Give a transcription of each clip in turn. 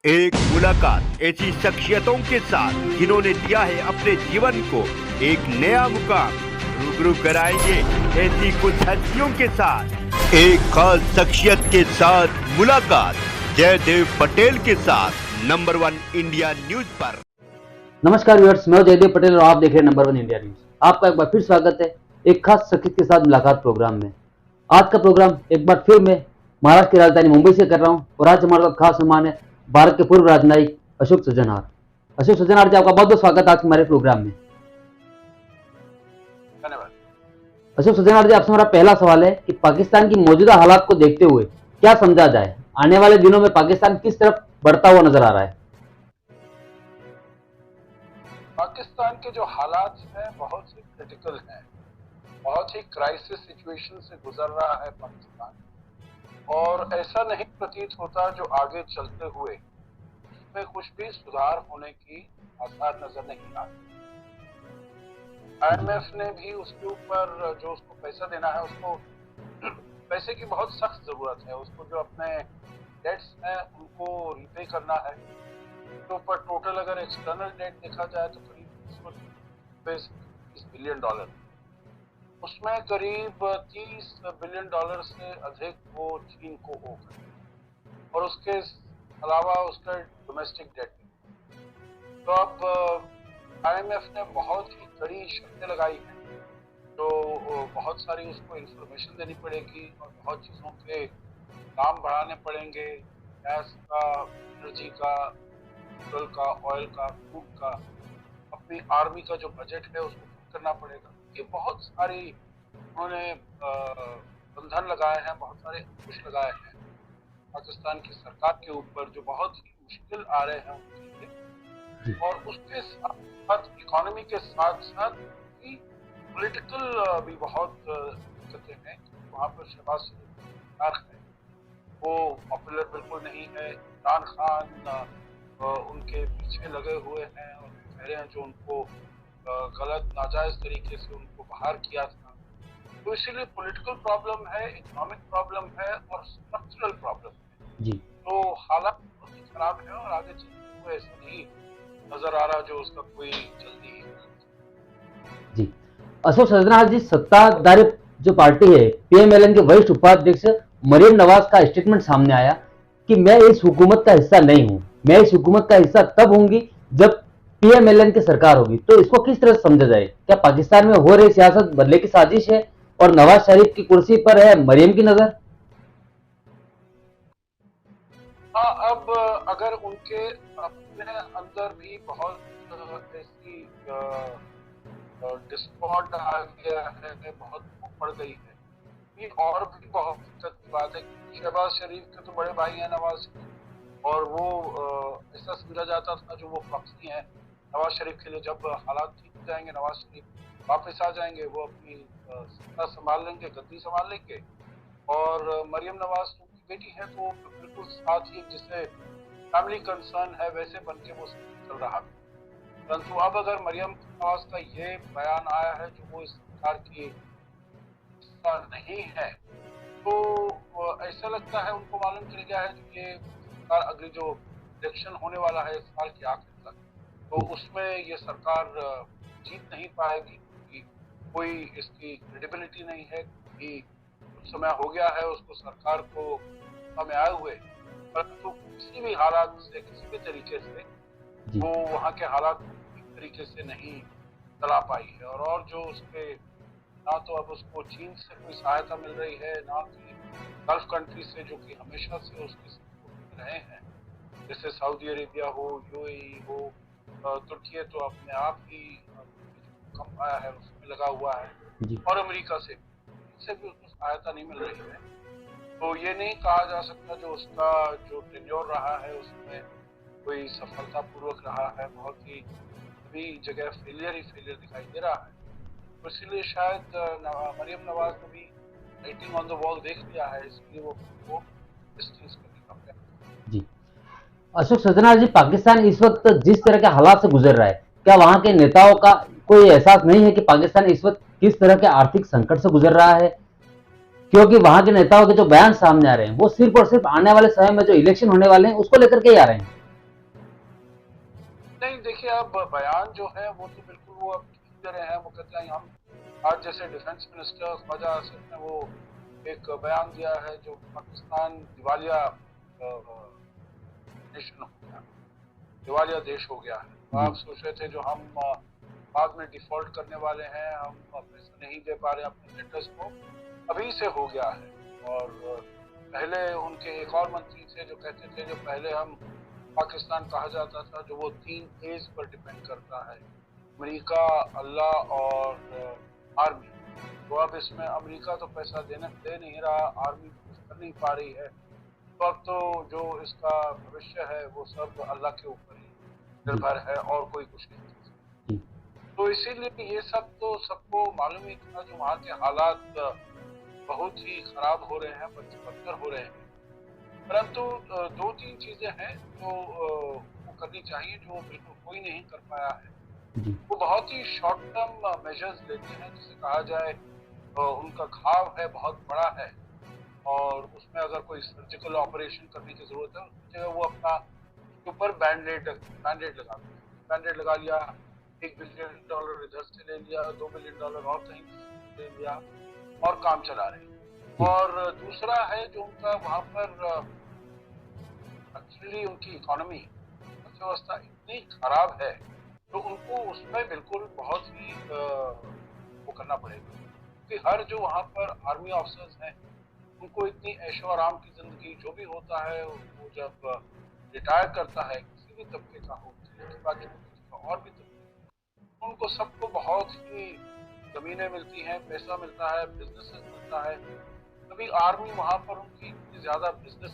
एक मुलाकात ऐसी शख्सियतों के साथ जिन्होंने दिया है अपने जीवन को एक नया मुकाम। रूबरू कराएंगे ऐसी कुछ हस्तियों के साथ एक खास शख्सियत के साथ मुलाकात जयदेव पटेल के साथ नंबर 1 इंडिया न्यूज पर। नमस्कार व्यूअर्स, मैं जयदेव पटेल और आप देख रहे हैं नंबर 1 इंडिया न्यूज। आपका एक बार फिर स्वागत है एक खास शख्सियत के साथ मुलाकात प्रोग्राम में। आज का प्रोग्राम एक बार फिर मैं महाराष्ट्र की राजधानी मुंबई से कर रहा हूं और आज हमारे खास मेहमान है भारत के पूर्व राजनयिक अशोक सज्जनहार। अशोक सज्जनहार जी, आपका बहुत बहुत स्वागत है आज हमारे प्रोग्राम में। धन्यवाद। अशोक सज्जनहार जी, आपसे हमारा पहला सवाल है कि पाकिस्तान की मौजूदा हालात को देखते हुए क्या समझा जाए, आने वाले दिनों में पाकिस्तान किस तरफ बढ़ता हुआ नजर आ रहा है? पाकिस्तान के जो हालात हैं बहुत ही क्रिटिकल हैं, बहुत ही क्राइसिस सिचुएशन से गुजर रहा है पाकिस्तान, और ऐसा नहीं प्रतीत होता जो आगे चलते हुए उसमें कुछ भी सुधार होने की आसार नजर नहीं आते। IMF ने भी उसके ऊपर जो उसको पैसा देना है, उसको पैसे की बहुत सख्त जरूरत है। उसको जो अपने डेट्स हैं उनको रीपे करना है। तो ऊपर टोटल अगर एक्सटर्नल डेट देखा जाए तो करीब $30 बिलियन, उसमें करीब $30 बिलियन से अधिक वो चीन को हो गए, और उसके अलावा उसका डोमेस्टिक डेट। तो अब IMF ने बहुत ही कड़ी शर्तें लगाई हैं, तो बहुत सारी उसको इंफॉर्मेशन देनी पड़ेगी और बहुत चीज़ों के दाम बढ़ाने पड़ेंगे, गैस का, एनर्जी का, पेट्रोल का, ऑयल का, फूड का। अपनी आर्मी का जो बजट है उसको कम करना पड़ेगा। ये बहुत सारी उन्होंने बंधन लगाए हैं, बहुत सारे अंकुश लगाए हैं पाकिस्तान की सरकार के ऊपर, जो बहुत ही मुश्किल आ रहे हैं उनके लिए। और उसके साथ इकोनॉमी के साथ साथ पॉलिटिकल भी बहुत दिक्कतें हैं। वहाँ पर शहबाज शरीफ सरकार है, वो पॉपुलर बिल्कुल नहीं है। इमरान खान उनके पीछे लगे हुए हैं और कह रहे हैं जो उनको गलत नाजायज तरीके से उनको बाहर किया था। तो इसीलिए पॉलिटिकल प्रॉब्लम है, इकोनॉमिक प्रॉब्लम है और स्ट्रक्चरल प्रॉब्लम है जी। तो हालात बहुत ही खराब है और आगे चलते हुए ऐसा नहीं नजर आ रहा जो उसका कोई जल्दी जी। अशोक सज्जनहार जी, सत्ताधारी जो पार्टी है PMLN के वरिष्ठ उपाध्यक्ष मरियम नवाज का स्टेटमेंट सामने आया कि मैं इस हुकूमत का हिस्सा नहीं हूं, मैं इस हुकूमत का हिस्सा तब होंगी जब PMLN की सरकार होगी। तो इसको किस तरह से समझा जाए? क्या पाकिस्तान में हो रही सियासत बदले की साजिश है और नवाज शरीफ की कुर्सी पर है मरियम की नजर? हाँ, अब अगर उनके अपने अंदर भी बहुत ऐसी डिस्कॉर्ड आ गया है, बहुत पड़ गई है, ये और भी बहुत दिक्कत की बात है। शहबाज शरीफ के तो बड़े भाई हैं नवाज शरीफ, और वो ऐसा समझा जाता था जो वो प्रॉक्सी हैं नवाज शरीफ के लिए। जब हालात ठीक हो जाएंगे, नवाज शरीफ वापस आ जाएंगे, वो अपनी सत्ता संभाल लेंगे, गद्दी संभाल लेंगे। और मरियम नवाज उनकी बेटी है, तो बिल्कुल साथ ही जिससे फैमिली कंसर्न है वैसे बन के वो चल रहा है। परंतु अब अगर मरियम नवाज का ये बयान आया है जो वो इस सरकार की हिस्सा नहीं है, तो ऐसा लगता है उनको मालूम चल गया है कि ये सरकार अगली जो इलेक्शन होने वाला है इस साल के आखिर तक, तो उसमें ये सरकार जीत नहीं पाएगी, कि कोई इसकी क्रेडिबिलिटी नहीं है। कि कुछ समय हो गया है उसको सरकार को में आए हुए, परंतु किसी भी हालात से, किसी भी तरीके से वो वहाँ के हालात तरीके से नहीं चला पाई है। और जो उसके ना तो अब उसको चीन से कोई सहायता मिल रही है, ना कि गल्फ कंट्री से जो कि हमेशा से उसके सपोर्ट रहे हैं, जैसे सऊदी अरेबिया हो, UAE हो, तुर्की तो अपने आप ही कम आया है उसमें लगा हुआ है, और अमेरिका से भी उसको सहायता नहीं मिल रही है। तो ये नहीं कहा जा सकता जो उसका जो टेन्योर रहा है उसमें कोई सफलतापूर्वक रहा है। बहुत ही सभी जगह फेलियर ही फेलियर दिखाई दे रहा है। तो इसलिए शायद मरियम नवाज ने भी राइटिंग ऑन द वॉल देख लिया है, इसलिए वो डिस्टेंस करने का प्रयास। जी। अशोक सज्जनहार जी, पाकिस्तान इस वक्त जिस तरह के हालात से गुजर रहा है, क्या वहां के नेताओं का कोई एहसास नहीं है कि पाकिस्तान इस वक्त किस तरह के आर्थिक संकट से गुजर रहा है? क्योंकि वहां के नेताओं के जो बयान सामने आ रहे हैं वो सिर्फ और सिर्फ आने वाले समय में जो इलेक्शन होने वाले हैं उसको लेकर के ही आ रहे हैं। नहीं, देखिए अब बयान जो है वो तो बिल्कुल वो अब ठीक दे रहे हैं। वो कहते हैं हम आज जैसे डिफेंस मिनिस्टर ख्वाजा आसिफ ने वो एक बयान दिया है जो पाकिस्तान दिवालिया नेशन हो गया, दिवालिया देश हो गया है। तो आप सोच रहे थे जो हम बाद में डिफॉल्ट करने वाले हैं, हम पैसा नहीं दे पा रहे अपने डेटर्स को, अभी से हो गया है। और पहले उनके एक और मंत्री थे जो कहते थे जो पहले हम पाकिस्तान कहा जाता था जो वो 3 एज पर डिपेंड करता है, अमेरिका, अल्लाह और आर्मी। तो अब इसमें अमेरिका तो पैसा दे नहीं रहा, आर्मी कुछ कर नहीं पा रही है, तो अब तो जो इसका भविष्य है वो सब अल्लाह के ऊपर ही निर्भर है और कोई कुछ नहीं कर सकता। तो इसीलिए ये सब तो सबको मालूम ही था जो वहाँ के हालात बहुत ही खराब हो रहे हैं, बदतर हो रहे हैं। परंतु 2-3 चीजें हैं जो वो करनी चाहिए जो बिल्कुल कोई नहीं कर पाया है। वो बहुत ही शॉर्ट टर्म मेजर्स लेते हैं, जिसे कहा जाए उनका घाव है बहुत बड़ा है और उसमें अगर कोई सर्जिकल ऑपरेशन करने की जरूरत है उसकी जगह वो अपना ऊपर बैंडेड लगाते हैं। बैंडेड लगा लिया, $1 बिलियन इधर से ले लिया, $2 बिलियन और कहीं ले लिया और काम चला रहे हैं। और दूसरा है जो उनका वहाँ पर एक्चुअली उनकी इकोनॉमी अर्थव्यवस्था इतनी खराब है तो उनको उसमें बिल्कुल बहुत ही वो करना पड़ेगा, क्योंकि हर जो वहाँ पर आर्मी ऑफिसर्स हैं उनको इतनी ऐशो आराम की जिंदगी जो भी होता है वो जब रिटायर करता है किसी भी तबके का हो, और भी तबके, उनको सबको बहुत ही जमीनें मिलती हैं, पैसा मिलता है, बिजनेस मिलता है। अभी आर्मी वहाँ पर उनकी इतनी ज्यादा बिजनेस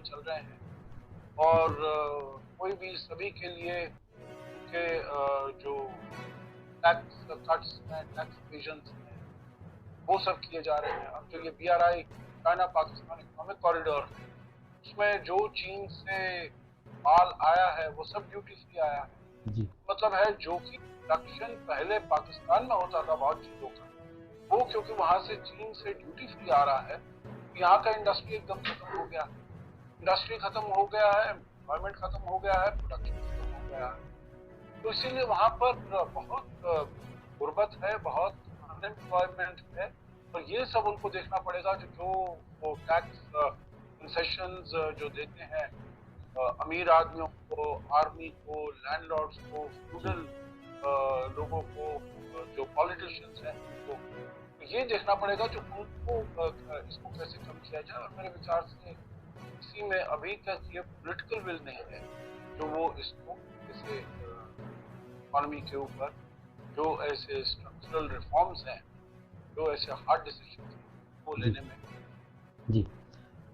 चल रहे हैं और कोई भी सभी के लिए उनके जो टैक्स कट्स हैं, टैक्स प्रोविजंस हैं, वो सब किए जा रहे हैं। अब जो ये BRI China Pakistan economic corridor है उसमें जो चीन से माल आया है वो सब ड्यूटी फ्री आया है जी। मतलब है जो कि प्रोडक्शन पहले पाकिस्तान में होता था बहुत चीजों का, वो क्योंकि वहां से चीन से ड्यूटी फ्री आ रहा है, यहाँ का इंडस्ट्री एकदम खत्म हो गया, इंडस्ट्री खत्म हो गया है, एम्प्लॉयमेंट खत्म हो गया है, प्रोडक्शन खत्म हो गया है। तो इसीलिए वहां पर बहुत गुर्बत है, बहुत अनएम्प्लॉयमेंट है और ये सब उनको देखना पड़ेगा। जो टैक्स कंसेशंस जो देते हैं अमीर आदमियों को, आर्मी को, लैंडलॉर्ड्स को, फ्यूडल लोगों को, जो पॉलिटिशियंस हैं उनको, तो ये देखना पड़ेगा जो उनको इसको कैसे कम किया जाए। और मेरे विचार से इसी में अभी तक ये पॉलिटिकल विल नहीं है जो वो इसको जैसे इकोनॉमी के ऊपर जो ऐसे स्ट्रक्चरल रिफॉर्म्स हैं, जो ऐसे हार्ड डिसीजन वो लेने में। जी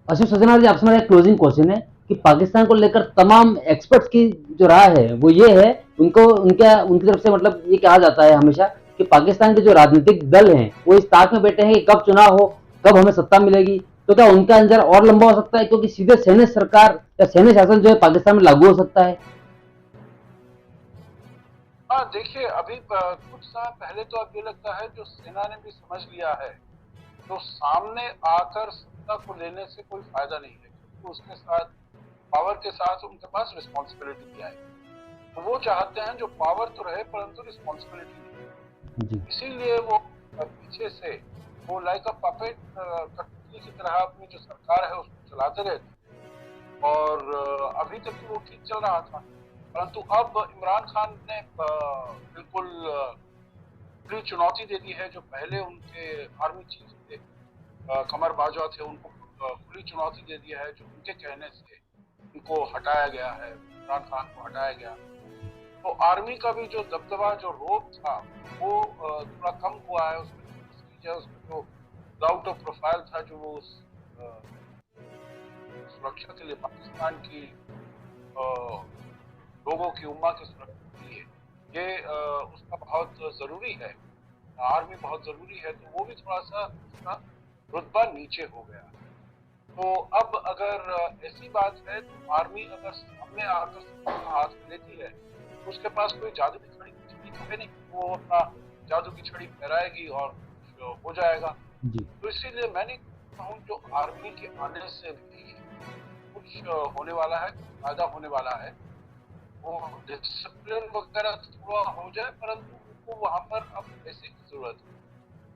आशीष सजना जी, आपसे मेरा एक क्लोजिंग क्वेश्चन है कि पाकिस्तान को लेकर तमाम एक्सपर्ट्स की जो राय है वो ये है, उनकी तरफ से मतलब ये कहा जाता है हमेशा कि पाकिस्तान के जो राजनीतिक दल हैं वो इस ताक में बैठे हैं कि कब चुनाव हो, कब हमें सत्ता मिलेगी। तो क्या उनका इंतजार और लंबा हो सकता है क्योंकि सीधे सैन्य सरकार या सैन्य शासन जो है पाकिस्तान में लागू हो सकता है? हाँ, देखिए अभी कुछ समय पहले तो अब ये लगता है जो सेना ने भी समझ लिया है तो सामने आकर सत्ता को लेने से कोई फायदा नहीं है, क्योंकि उसके साथ पावर के साथ उनके पास रिस्पॉन्सिबिलिटी भी आएगी। तो वो चाहते हैं जो पावर तो रहे परंतु रिस्पॉन्सिबिलिटी नहीं। इसीलिए वो पीछे से वो लाइक अ पपेट कठपुतली की तरह अपनी जो सरकार है उसको चलाते रहते और अभी तक तो वो ठीक चल रहा था। परंतु अब इमरान खान ने बिल्कुल पूरी चुनौती दे दी है। जो पहले उनके आर्मी चीफ थे कमर बाजवा थे, उनको खुली चुनौती दे दिया है। जो उनके कहने से उनको हटाया गया है, इमरान खान को हटाया गया, तो आर्मी का भी जो दबदबा जो रोब था वो थोड़ा कम हुआ है। उसमें जो आउट ऑफ प्रोफाइल था जो वो सुरक्षा के लिए पाकिस्तान की लोगों की उम्मा की सुरक्षा के लिए ये उसका बहुत जरूरी है, आर्मी बहुत जरूरी है। तो वो भी थोड़ा सा उसका रुतबा नीचे हो गया। तो अब अगर ऐसी बात है तो आर्मी अगर सामने आकर हाथ में लेती है तो उसके पास कोई जादू की छड़ी तो है नहीं, वो अपना जादू की छड़ी फहराएगी और हो जाएगा। तो इसीलिए मैंने कहूँ जो आर्मी के आने से भी कुछ होने वाला है, कुछ फायदा होने वाला है। वो डिसिप्लिन वगैरह थोड़ा हो जाए, परंतु उनको वहां पर अब पैसे की जरूरत है,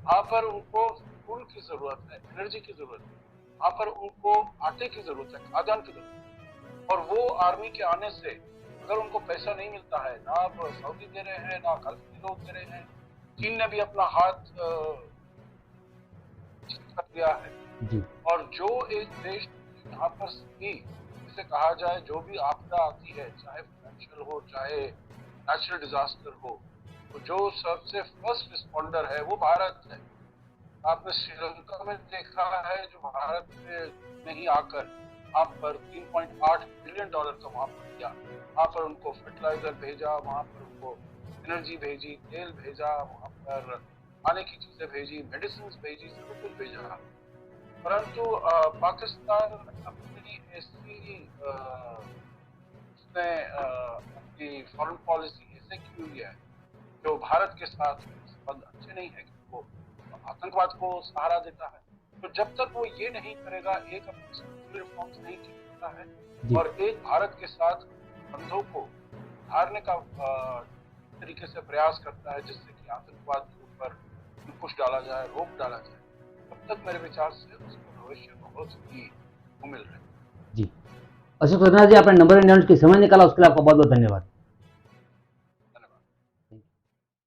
वहां पर उनको फूल की जरूरत है, एनर्जी की जरूरत है, वहां पर उनको आटे की जरूरत है, खाद्यान्न की जरूरत है। और वो आर्मी के आने से अगर उनको पैसा नहीं मिलता है, ना अब सऊदी दे रहे हैं, ना गल्फ के लोग दे रहे हैं, चीन ने भी अपना हाथ कर दिया है। जी और जो एक देश यहाँ पर भी, जिसे कहा जाए, जो भी आपदा आती है, चाहे फाइनेंशियल हो, चाहे नेचुरल डिजास्टर हो, तो जो सबसे फर्स्ट रिस्पॉन्डर है वो भारत है। आपने श्रीलंका में देखा है, जो भारत में ही आकर वहां पर $3.8 बिलियन का वहां पर दिया, वहां पर उनको फर्टिलाइजर भेजा, वहां पर उनको एनर्जी भेजी, तेल भेजा, वहां पर खाने की चीजें भेजी, मेडिसिन भेजी, सब कुछ भेजा। परंतु पाकिस्तान अपनी ऐसी उसने अपनी फॉरेन पॉलिसी ऐसे की हुई है, जो भारत के साथ संबंध अच्छे नहीं है, कि वो आतंकवाद को सहारा देता है। तो जब तक वो ये नहीं करेगा, एक अपनी रिफॉर्म्स नहीं की सकता है, और एक भारत के साथ संबंधों को सुधारने का तरीके से प्रयास करता है, जिससे कि आतंकवाद के ऊपर अंकुश डाला जाए, रोक डाला जाए, तब तक मेरे विचार से उसका भविष्य बहुत ही उम्मीद है। जी। अशोक सदना जी, आपने नंबर इंडिया न्यूज की समय निकाला, उसके लिए आपका बहुत बहुत धन्यवाद।